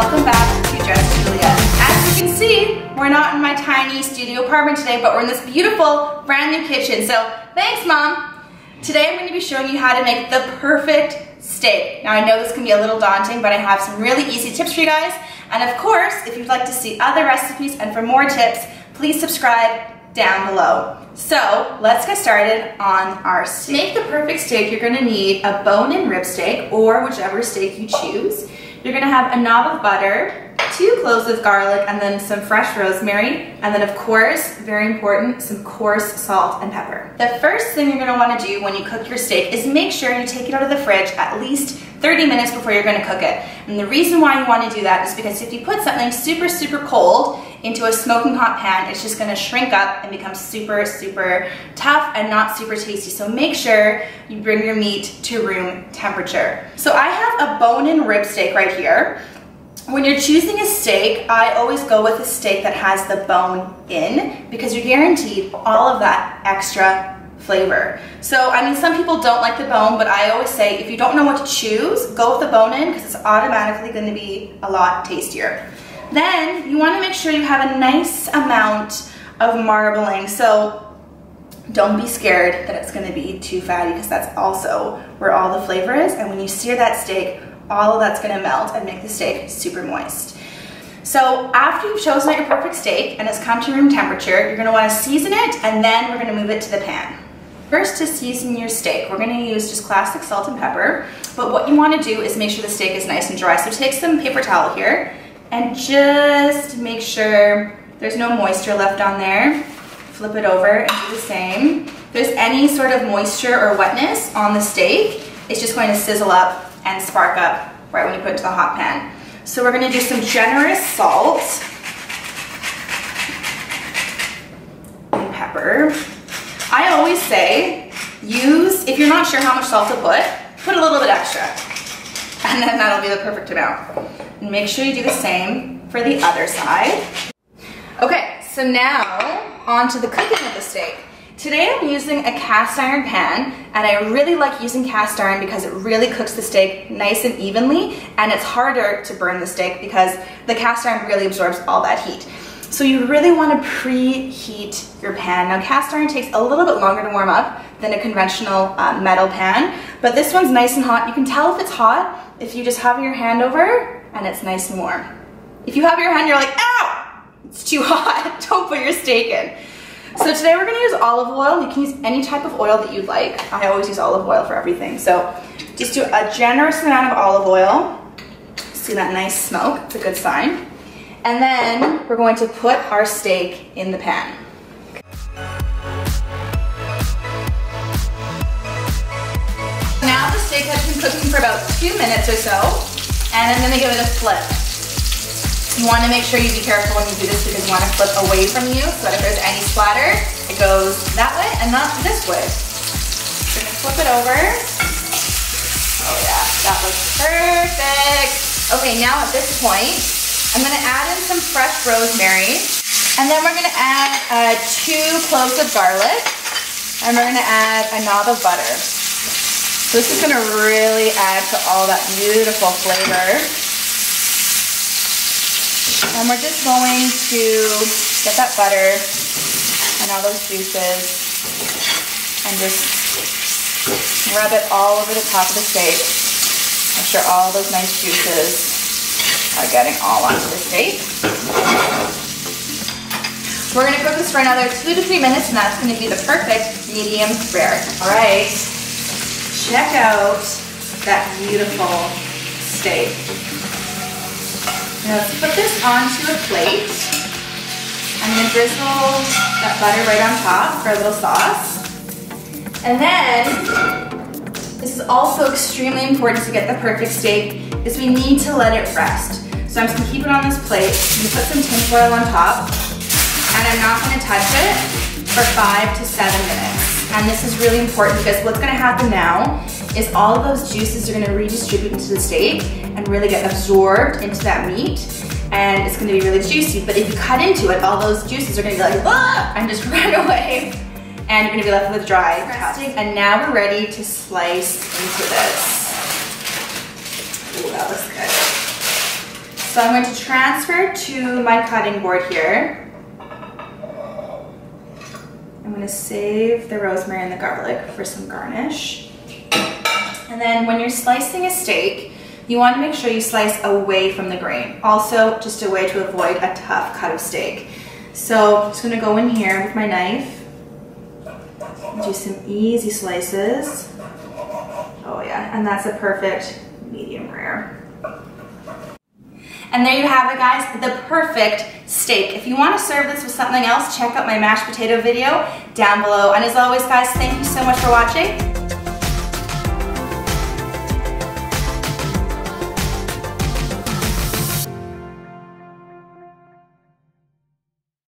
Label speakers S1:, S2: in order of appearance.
S1: welcome back to Giulia. As you can see, we're not in my tiny studio apartment today, but we're in this beautiful brand new kitchen. So thanks, Mom. Today I'm going to be showing you how to make the perfect steak. Now I know this can be a little daunting, but I have some really easy tips for you guys. And of course, if you'd like to see other recipes and for more tips, please subscribe down below. So let's get started on our steak. To make the perfect steak, you're going to need a bone-in rib steak or whichever steak you choose. You're going to have a knob of butter, 2 cloves of garlic, and then some fresh rosemary, and then of course, very important, some coarse salt and pepper. The first thing you're going to want to do when you cook your steak is make sure you take it out of the fridge at least 30 minutes before you're going to cook it. And the reason why you want to do that is because if you put something super cold into a smoking hot pan, it's just going to shrink up and become super tough and not super tasty. So make sure you bring your meat to room temperature. So I have a bone-in rib steak right here. When you're choosing a steak, I always go with a steak that has the bone in because you're guaranteed all of that extra flavor. So, I mean, some people don't like the bone, but I always say if you don't know what to choose, go with the bone in because it's automatically going to be a lot tastier. Then you want to make sure you have a nice amount of marbling. So don't be scared that it's going to be too fatty because that's also where all the flavor is. And when you sear that steak, all of that's going to melt and make the steak super moist. So after you've chosen out your perfect steak and it's come to room temperature, you're going to want to season it and then we're going to move it to the pan. First, to season your steak, we're going to use just classic salt and pepper, but what you want to do is make sure the steak is nice and dry. So take some paper towel here and just make sure there's no moisture left on there. Flip it over and do the same. If there's any sort of moisture or wetness on the steak, it's just going to sizzle up and spark up right when you put it into the hot pan. So we're going to do some generous salt and pepper. I always say if you're not sure how much salt to put a little bit extra. And then that'll be the perfect amount. And make sure you do the same for the other side. Okay, so now on to the cooking of the steak. Today I'm using a cast iron pan, and I really like using cast iron because it really cooks the steak nice and evenly, and it's harder to burn the steak because the cast iron really absorbs all that heat. So you really want to preheat your pan. Now cast iron takes a little bit longer to warm up than a conventional metal pan, but this one's nice and hot. You can tell if it's hot if you just have your hand over and it's nice and warm. If you have your hand, you're like, ow, it's too hot, don't put your steak in. So today we're going to use olive oil. You can use any type of oil that you'd like. I always use olive oil for everything. So just do a generous amount of olive oil. See that nice smoke? It's a good sign. And then we're going to put our steak in the pan. Now the steak has been cooking for about 2 minutes or so, and I'm going to give it a flip. You want to make sure you be careful when you do this because you want to flip away from you so that if there's any splatter, it goes that way and not this way. So I'm going to flip it over. Oh yeah, that looks perfect. Okay, now at this point, I'm going to add in some fresh rosemary, and then we're going to add 2 cloves of garlic, and we're going to add a knob of butter. So this is going to really add to all that beautiful flavor. And we're just going to get that butter and all those juices and just rub it all over the top of the steak. Make sure all those nice juices are getting all onto the steak. We're going to cook this for another 2 to 3 minutes, and that's going to be the perfect medium rare. All right, check out that beautiful steak. Now let's put this onto a plate. I'm going to drizzle that butter right on top for a little sauce. And then, this is also extremely important to get the perfect steak, is we need to let it rest. So I'm just going to keep it on this plate. I'm going to put some tin foil on top, and I'm not going to touch it for 5 to 7 minutes. And this is really important because what's going to happen now is all of those juices are going to redistribute into the steak and really get absorbed into that meat, and it's going to be really juicy. But if you cut into it, all those juices are going to be like, ah, and just run away, and you're going to be left with dry resting. And now we're ready to slice into this. Ooh, that looks good. So I'm going to transfer to my cutting board here. I'm going to save the rosemary and the garlic for some garnish. And then when you're slicing a steak, you want to make sure you slice away from the grain. Also, just a way to avoid a tough cut of steak. So I'm just going to go in here with my knife and do some easy slices. Oh yeah, and that's a perfect medium rare. And there you have it, guys, the perfect steak. If you want to serve this with something else, check out my mashed potato video down below. And as always, guys, thank you so much for watching.